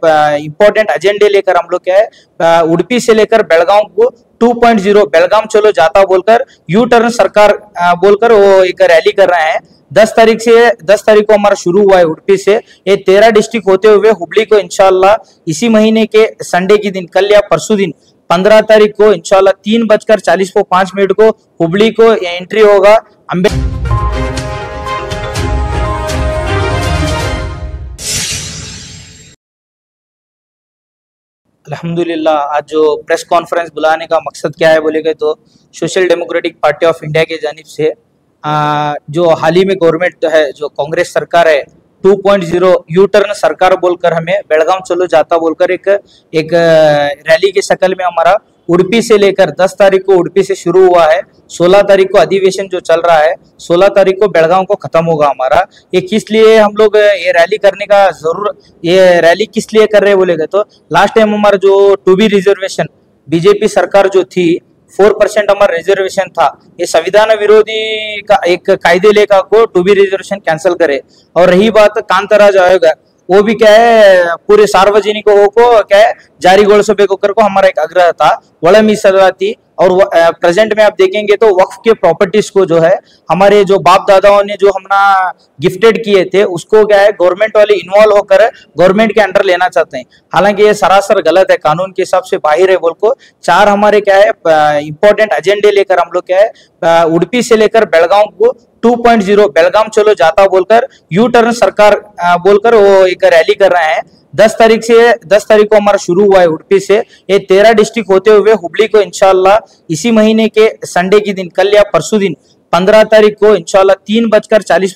Important एजेंडे लेकर हम लोग क्या है उडुपी से लेकर बेलगांव को 2.0 बेलगाम चलो जाता बोलकर यू टर्न सरकार बोलकर वो एक रैली कर रहे हैं। 10 तारीख को हमारा शुरू हुआ है उडुपी से। ये 13 डिस्ट्रिक्ट होते हुए हुबली को इंशाल्लाह इसी महीने के संडे के दिन कल या परसों दिन 15 तारीख को इंशाल्लाह 3:40 को हुबली को एंट्री होगा। अल्हम्दुलिल्लाह आज जो प्रेस कॉन्फ्रेंस बुलाने का मकसद क्या है बोलेगा तो social democratic party of India की जानिब से जो हाल ही में गवर्नमेंट है जो कांग्रेस सरकार है 2.0 यू टर्न सरकार बोलकर हमें बेलगाम चलो जाता बोलकर एक रैली की शक्ल में हमारा उडुपी से लेकर 10 तारीख को उडुपी से शुरू हुआ है। 16 तारीख को अधिवेशन जो चल रहा है 16 तारीख को बेलगाम को खत्म होगा हमारा। ये किस लिए हम लोग ये रैली करने का ये रैली किस लिए कर रहे हैं बोलेगा तो लास्ट टाइम हमारा जो 2B रिजर्वेशन बीजेपी सरकार जो थी 4% हमारा रिजर्वेशन था, ये संविधान विरोधी का एक कायदे लेकर को 2B रिजर्वेशन कैंसिल करे। और रही बात कांतराज आयोग वो भी क्या है पूरे सार्वजनिक को क्या है ಜಾರಿಗೊಳಿಸಬೇಕು को हमारा एक आग्रह था। ಒಳ ಮೀಸಲಾತಿ और प्रेजेंट में आप देखेंगे तो वक्फ के प्रॉपर्टीज को जो है हमारे जो बाप दादाओं ने जो हमना गिफ्टेड किए थे उसको क्या है गवर्नमेंट वाले इन्वॉल्व होकर गवर्नमेंट के अंडर लेना चाहते हैं। हालांकि ये सरासर गलत है, कानून के हिसाब से बाहर है बोल को। 4 हमारे क्या है इंपॉर्टेंट एजेंडे लेकर हम लोग क्या है उडुपी से लेकर बेलगाम को 2.0 बेलगाम चलो जाता बोलकर यू टर्न सरकार बोलकर वो एक रैली कर रहे हैं। 10 तारीख को हमारा शुरू हुआ है उडुपी से। ये 13 डिस्ट्रिक्ट होते हुए हुबली को इंशाल्लाह इसी महीने के संडे के दिन कल या परसों दिन 15 तारीख को इंशाल्लाह 3:40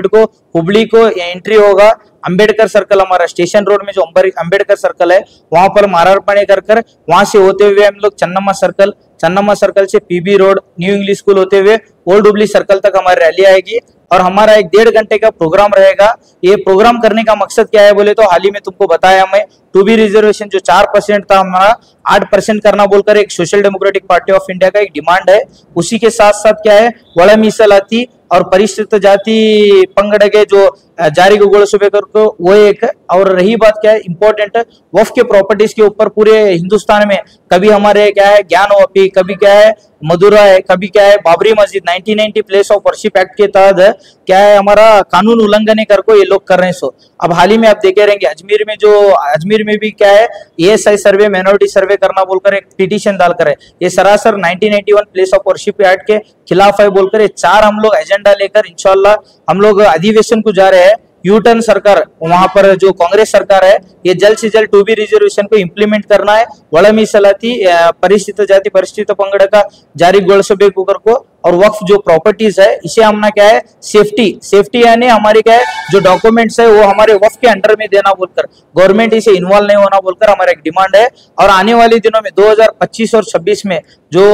को हुबली को एंट्री होगा। अंबेडकर सर्कल हमारा स्टेशन रोड में जो अंबेडकर सर्कल है वहां पर मारारपणे कर वहां से होते हुए हम लोग चन्नम्मा सर्कल से PB road new English school होते हुए ओल्ड हुबली सर्कल तक हमारी रैली आएगी। और हमारा 1.5 घंटे का प्रोग्राम रहेगा। ये प्रोग्राम करने का मकसद क्या है बोले तो हाल ही में तुमको बताया मैं 2B रिजर्वेशन जो 4% था हमारा 8% करना बोलकर एक social democratic party of India का एक डिमांड है। उसी के साथ साथ क्या है ಒಳ ಮೀಸಲಾತಿ और परिशिष्ट जाति पंगड़गे जो ಜಾರಿಗೊಳಿಸಬೇಕು वो एक। और रही बात क्या है इंपॉर्टेंट वक्फ के प्रॉपर्टीज के ऊपर पूरे हिंदुस्तान में कभी हमारे क्या है ज्ञानवापी, कभी क्या है मदुरा है, कभी क्या है बाबरी मस्जिद 1990 प्लेस ऑफ वर्शिप एक्ट के तहत क्या है हमारा कानून उल्लंघन कर को ये लोग कर रहे हैं। सो अब हाल ही में आप देखे रहेंगे अजमेर में भी क्या है ASI सर्वे माइनॉरिटी सर्वे करना बोलकर एक पिटीशन डालकर है ये सरासर 1991 प्लेस ऑफ वर्शिप एक्ट के खिलाफ है बोलकर। ये 4 हम लोग एजेंडा लेकर इंशाल्लाह हम लोग अधिवेशन को जा रहे हैं। यू टर्न सरकार वहां पर जो कांग्रेस सरकार है ये जल्द से जल्द 2B रिजर्वेशन को इंप्लीमेंट करना है। ಒಳ ಮೀಸಲಾತಿ परिशिष्ट जाति परिशिष्ट पंगड़ का ಜಾರಿಗೊಳಿಸಬೇಕು को। और वक्फ जो प्रॉपर्टीज है इसे हमने क्या है सेफ्टी यानी हमारी क्या है जो डॉक्यूमेंट्स है वो हमारे वक्फ के अंडर में देना बोलकर गवर्नमेंट इसे इन्वॉल्व नहीं होना बोलकर हमारा एक डिमांड है। और आने वाले दिनों में 2025 और 26 में जो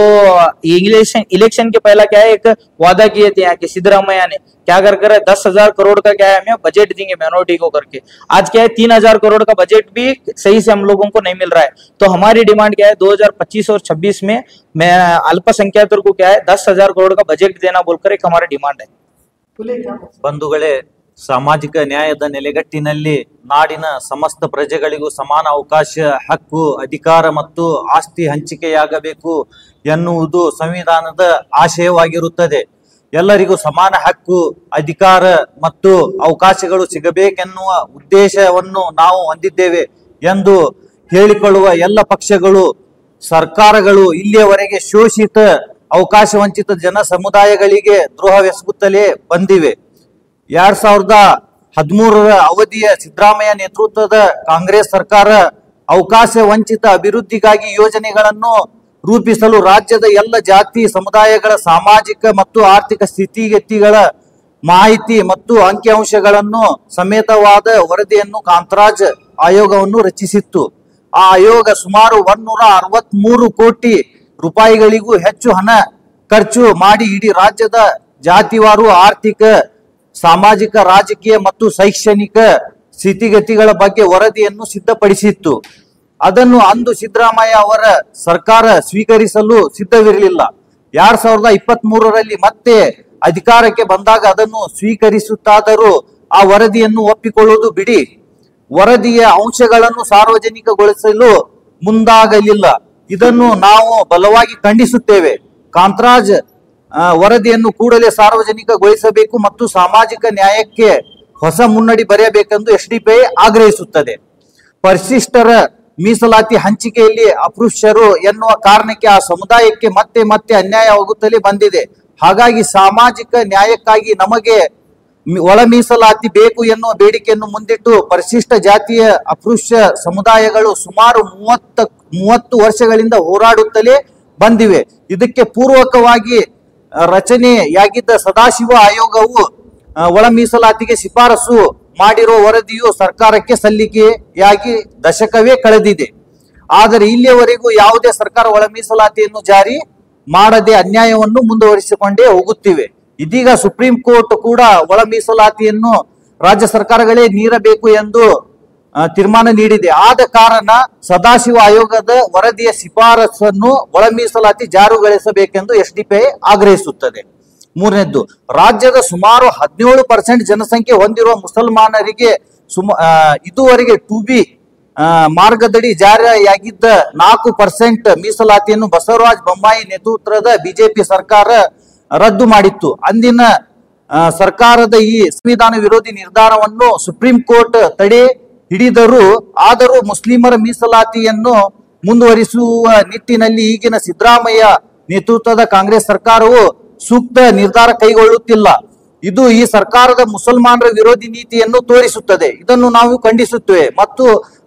इलेक्शन के पहला क्या है एक वादा किए थे यहाँ के सिद्धरामैया ने क्या कर 10,000 करोड़ का क्या है हमें बजट देंगे माइनॉरिटी को करके। आज क्या है 3,000 करोड़ का बजट भी सही से हम लोगों को नहीं मिल रहा है। तो हमारी डिमांड क्या है 2025 और 26 में मैं अल्पसंख्यातर को क्या है 10,000 करोड़ का बजट देना बोलकर एक हमारा डिमांड है। ಬಂಧುಗಳೇ, ಸಾಮಾಜಿಕ ನ್ಯಾಯದ ನೆಲೆಗಟ್ಟಿನಲ್ಲಿ ನಾಡಿನ ಸಮಸ್ತ ಪ್ರಜೆಗಳಿಗೂ ಸಮಾನ ಅವಕಾಶ, ಹಕ್ಕು, ಅಧಿಕಾರ ಮತ್ತು ಆಸ್ತಿ ಹಂಚಿಕೆಯಾಗಬೇಕು ಎನ್ನುವುದು ಸಂವಿಧಾನದ ಆಶಯವಾಗಿರುತ್ತದೆ। ಎಲ್ಲರಿಗೂ ಸಮಾನ ಹಕ್ಕು, ಅಧಿಕಾರ ಮತ್ತು ಅವಕಾಶಗಳು ಸಿಗಬೇಕೆನ್ನುವ ಉದ್ದೇಶವನ್ನು ನಾವು ಹೊಂದಿದ್ದೇವೆ ಎಂದು ಹೇಳಿಕೊಳ್ಳುವ ಎಲ್ಲ ಪಕ್ಷಗಳು, ಸರ್ಕಾರಗಳು ಇಲ್ಲಿಯವರೆಗೆ ಶೋಷಿತ ಅವಕಾಶ ವಂಚಿತ ಜನ ಸಮುದಾಯಗಳಿಗೆ ದ್ರೋಹವೆಸಗುತ್ತಲೇ ಬಂದಿವೆ। 2013ರ ಅವಧಿಯ ಸಿದ್ದರಾಮಯ್ಯ ನೇತೃತ್ವದ ಕಾಂಗ್ರೆಸ್ ಸರ್ಕಾರ ಅವಕಾಶ ವಂಚಿತ ಅಭಿವೃದ್ಧಿಗಾಗಿ ಯೋಜನೆಗಳನ್ನು ರೂಪಿಸಲು ರಾಜ್ಯದ ಎಲ್ಲ ಜಾತಿ ಸಮುದಾಯಗಳ ಸಾಮಾಜಿಕ ಮತ್ತು ಆರ್ಥಿಕ ಸ್ಥಿತಿಗತಿಗಳ ಮಾಹಿತಿ ಮತ್ತು ಅಂಕಿಅಂಶಗಳನ್ನು ಸಮೇತವಾದ ವರದಿಯನ್ನು ಕಾಂತರಾಜ್ ಆಯೋಗವನ್ನು ರಚಿಸಿತ್ತು। ಆ ಆಯೋಗ ಸುಮಾರು 163 ಕೋಟಿ ರೂಪಾಯಿಗಳಿಗೂ ಹೆಚ್ಚು ಹಣ ಖರ್ಚು ಮಾಡಿ ಇಡೀ ರಾಜ್ಯದ ಜಾತಿವಾರು ಆರ್ಥಿಕ, ಸಾಮಾಜಿಕ, ರಾಜಕೀಯ ಮತ್ತು ಶೈಕ್ಷಣಿಕ ಸ್ಥಿತಿಗತಿಗಳ ಬಗ್ಗೆ ವರದಿಯನ್ನು ಸಿದ್ಧಪಡಿಸಿತ್ತು। ಅದನ್ನು ಅಂದು ಸಿದ್ದರಾಮಯ್ಯ ಅವರ ಸರ್ಕಾರ ಸ್ವೀಕರಿಸಲು ಸಿದ್ಧವಿರಲಿಲ್ಲ। 2023ರಲ್ಲಿ ಮತ್ತೆ ಅಧಿಕಾರಕ್ಕೆ ಬಂದಾಗ ಅದನ್ನು ಸ್ವೀಕರಿಸುತ್ತಾದರೂ ಆ ವರದಿಯನ್ನು ಒಪ್ಪಿಕೊಳ್ಳುವುದು ಬಿಡಿ ವರದಿಯ ಅಂಶಗಳನ್ನು ಸಾರ್ವಜನಿಕಗೊಳಿಸಲು ಮುಂದಾಗಲಿಲ್ಲ. ಇದನ್ನು ನಾವು ಬಲವಾಗಿ ಖಂಡಿಸುತ್ತೇವೆ. ಕಾಂತರಾಜ್ ವರದಿಯನ್ನು ಕೂಡಲೇ ಸಾರ್ವಜನಿಕಗೊಳಿಸಬೇಕು ಮತ್ತು ಸಾಮಾಜಿಕ ನ್ಯಾಯಕ್ಕೆ ಹೊಸ ಮುನ್ನಡಿ ಬರೆಯಬೇಕೆಂದು ಎಸ್ಡಿಪಿಐ ಆಗ್ರಹಿಸುತ್ತದೆ. ಪರಿಶಿಷ್ಟರ ಮೀಸಲಾತಿ ಹಂಚಿಕೆಯಲ್ಲಿ ಅಸ್ಪೃಶ್ಯರು ಎನ್ನುವ ಕಾರಣಕ್ಕೆ ಆ ಸಮುದಾಯಕ್ಕೆ ಮತ್ತೆ ಮತ್ತೆ ಅನ್ಯಾಯವಾಗುತ್ತಲೇ ಬಂದಿದೆ. ಹಾಗಾಗಿ ಸಾಮಾಜಿಕ ನ್ಯಾಯಕ್ಕಾಗಿ ನಮಗೆ ಒಳ ಮೀಸಲಾತಿ ಬೇಕು ಎನ್ನುವ ಬೇಡಿಕೆಯನ್ನು ಮುಂದಿಟ್ಟು ಪರಿಶಿಷ್ಟ ಜಾತಿಯ ಅಸ್ಪೃಶ್ಯ ಸಮುದಾಯಗಳು ಸುಮಾರು 30 ವರ್ಷಗಳಿಂದ ಹೋರಾಡುತ್ತಲೇ ಬಂದಿವೆ. ಇದಕ್ಕೆ ಪೂರ್ವಕವಾಗಿ ರಚನೆಯಾಗಿದ್ದ ಸದಾಶಿವ ಆಯೋಗವು ಒಳ ಮೀಸಲಾತಿಗೆ ಶಿಫಾರಸು ಮಾಡಿರುವ ವರದಿಯು ಸರ್ಕಾರಕ್ಕೆ ಸಲ್ಲಿಕೆಯಾಗಿ ದಶಕವೇ ಕಳೆದಿದೆ. ಆದರೆ ಇಲ್ಲಿಯವರೆಗೂ ಯಾವುದೇ ಸರ್ಕಾರ ಒಳ ಮೀಸಲಾತಿಯನ್ನು ಜಾರಿ ಮಾಡದೆ ಅನ್ಯಾಯವನ್ನು ಮುಂದುವರಿಸಿಕೊಂಡೇ ಹೋಗುತ್ತಿವೆ. ಇದೀಗ ಸುಪ್ರೀಂ ಕೋರ್ಟ್ ಕೂಡ ಒಳ ಮೀಸಲಾತಿಯನ್ನು ರಾಜ್ಯ ಸರ್ಕಾರಗಳೇ ನೀಡಬೇಕು ಎಂದು ತೀರ್ಮಾನ ನೀಡಿದೆ. ಆದ ಕಾರಣ ಸದಾಶಿವ ಆಯೋಗದ ವರದಿಯ ಶಿಫಾರಸನ್ನು ಒಳ ಮೀಸಲಾತಿ ಜಾರಿಗೊಳಿಸಬೇಕೆಂದು ಎಸ್ಡಿಪಿಐ ಆಗ್ರಹಿಸುತ್ತದೆ. ಮೂರನೇದ್ದು, ರಾಜ್ಯದ ಸುಮಾರು 17% ಜನಸಂಖ್ಯೆ ಹೊಂದಿರುವ ಮುಸಲ್ಮಾನರಿಗೆ ಇದುವರೆಗೆ 2B ಮಾರ್ಗದಡಿ ಜಾರಿಯಾಗಿದ್ದ 4% ಮೀಸಲಾತಿಯನ್ನು ಬಸವರಾಜ ಬೊಮ್ಮಾಯಿ ನೇತೃತ್ವದ ಬಿಜೆಪಿ ಸರ್ಕಾರ ರದ್ದು ಮಾಡಿತ್ತು. ಅಂದಿನ ಸರ್ಕಾರದ ಈ ಸಂವಿಧಾನ ವಿರೋಧಿ ನಿರ್ಧಾರವನ್ನು ಸುಪ್ರೀಂ ಕೋರ್ಟ್ ತಡೆ ಆದರೂ ಮುಸ್ಲಿಮರ ಮೀಸಲಾತಿಯನ್ನು ಮುಂದುವರಿಸುವ ನಿಟ್ಟಿನಲ್ಲಿ ಈಗಿನ ಸಿದ್ದರಾಮಯ್ಯ ನೇತೃತ್ವದ ಕಾಂಗ್ರೆಸ್ ಸರ್ಕಾರವು ಸೂಕ್ತ ನಿರ್ಧಾರ ಕೈಗೊಳ್ಳುತ್ತಿಲ್ಲ. ಇದು ಈ ಸರ್ಕಾರದ ಮುಸಲ್ಮಾನರ ವಿರೋಧಿ ನೀತಿಯನ್ನು ತೋರಿಸುತ್ತದೆ. ಇದನ್ನು ನಾವು ಖಂಡಿಸುತ್ತೇವೆ ಮತ್ತು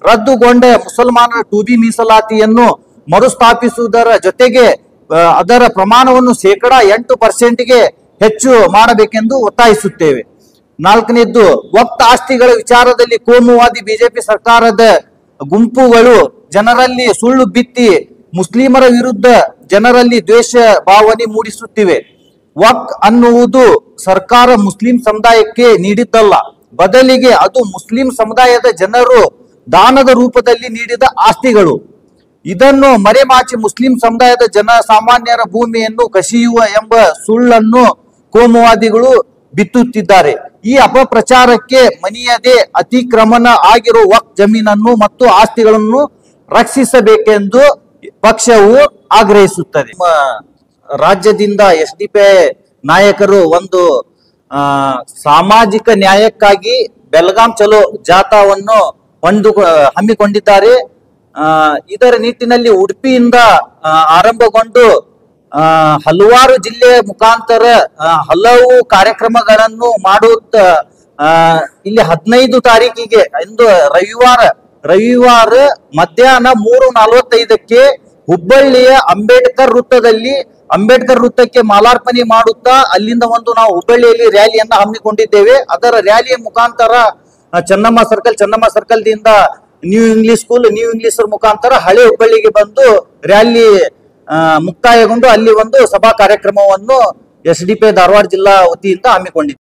ರದ್ದುಗೊಂಡ ಮುಸಲ್ಮಾನರ 2B ಮೀಸಲಾತಿಯನ್ನು ಮರುಸ್ಥಾಪಿಸುವುದರ ಜೊತೆಗೆ ಅದರ ಪ್ರಮಾಣವನ್ನು 8% ಹೆಚ್ಚು ಮಾಡಬೇಕೆಂದು ಒತ್ತಾಯಿಸುತ್ತೇವೆ. ನಾಲ್ಕನೇದ್ದು, ವಕ್ಫ್ ಆಸ್ತಿಗಳ ವಿಚಾರದಲ್ಲಿ ಕೋಮುವಾದಿ ಬಿಜೆಪಿ ಸರ್ಕಾರದ ಗುಂಪುಗಳು ಜನರಲ್ಲಿ ಸುಳ್ಳು ಬಿತ್ತಿ ಮುಸ್ಲಿಮರ ವಿರುದ್ಧ ಜನರಲ್ಲಿ ದ್ವೇಷ ಭಾವನೆ ಮೂಡಿಸುತ್ತಿವೆ. ವಕ್ಫ್ ಅನ್ನುವುದು ಸರ್ಕಾರ ಮುಸ್ಲಿಂ ಸಮುದಾಯಕ್ಕೆ ನೀಡಿದ್ದಲ್ಲ, ಬದಲಿಗೆ ಅದು ಮುಸ್ಲಿಂ ಸಮುದಾಯದ ಜನರು ದಾನದ ರೂಪದಲ್ಲಿ ನೀಡಿದ ಆಸ್ತಿಗಳು. ಇದನ್ನು ಮರೆಮಾಚಿ ಮುಸ್ಲಿಂ ಸಮುದಾಯದ ಜನಸಾಮಾನ್ಯರ ಭೂಮಿಯನ್ನು ಕಸಿಯುವ ಎಂಬ ಸುಳ್ಳನ್ನು ಕೋಮುವಾದಿಗಳು ಬಿತ್ತುತ್ತಿದ್ದಾರೆ. ಈ ಅಪಪ್ರಚಾರಕ್ಕೆ ಮಣಿಯದೆ ಅತಿಕ್ರಮಣ ಆಗಿರುವ ವಕ್ಫ್ ಜಮೀನನ್ನು ಮತ್ತು ಆಸ್ತಿಗಳನ್ನು ರಕ್ಷಿಸಬೇಕೆಂದು ಪಕ್ಷವು ಆಗ್ರಹಿಸುತ್ತದೆ. ರಾಜ್ಯದಿಂದ ಎಸ್ಡಿಪಿಐ ನಾಯಕರು ಒಂದು ಸಾಮಾಜಿಕ ನ್ಯಾಯಕ್ಕಾಗಿ ಬೆಳಗಾಂ ಚಲೋ ಜಾಥಾವನ್ನು ಹಮ್ಮಿಕೊಂಡಿದ್ದಾರೆ. ಇದರ ನಿಟ್ಟಿನಲ್ಲಿ ಉಡುಪಿಯಿಂದ ಆರಂಭಗೊಂಡು ಹಲವಾರು ಜಿಲ್ಲೆಯ ಮುಖಾಂತರ ಹಲವು ಕಾರ್ಯಕ್ರಮಗಳನ್ನು ಮಾಡುತ್ತಾ ಇಲ್ಲಿ 15 ತಾರೀಕಿಗೆ ಎಂದು ರವಿವಾರ ಮಧ್ಯಾಹ್ನ 3:45ಕ್ಕೆ ಹುಬ್ಬಳ್ಳಿಯ ಅಂಬೇಡ್ಕರ್ ವೃತ್ತಕ್ಕೆ ಮಾಲಾರ್ಪಣೆ ಮಾಡುತ್ತಾ ಅಲ್ಲಿಂದ ನಾವು ಹುಬ್ಬಳ್ಳಿಯಲ್ಲಿ ರ್ಯಾಲಿಯನ್ನ ಹಮ್ಮಿಕೊಂಡಿದ್ದೇವೆ. ಅದರ ರ್ಯಾಲಿಯ ಮುಖಾಂತರ ಚೆನ್ನಮ್ಮ ಸರ್ಕಲ್ ದಿಂದ ನ್ಯೂ ಇಂಗ್ಲಿಷ್ ಸ್ಕೂಲ್ ಮುಖಾಂತರ ಹಳೆ ಹುಬ್ಬಳ್ಳಿಗೆ ಬಂದು ರ್ಯಾಲಿ ಮುಕ್ತಾಯಗೊಂಡು ಅಲ್ಲಿ ಒಂದು ಸಭಾ ಕಾರ್ಯಕ್ರಮವನ್ನು ಎಸ್ಡಿಪಿಐ ಧಾರವಾಡ ಜಿಲ್ಲಾ ವತಿಯಿಂದ ಹಮ್ಮಿಕೊಂಡಿದೆ.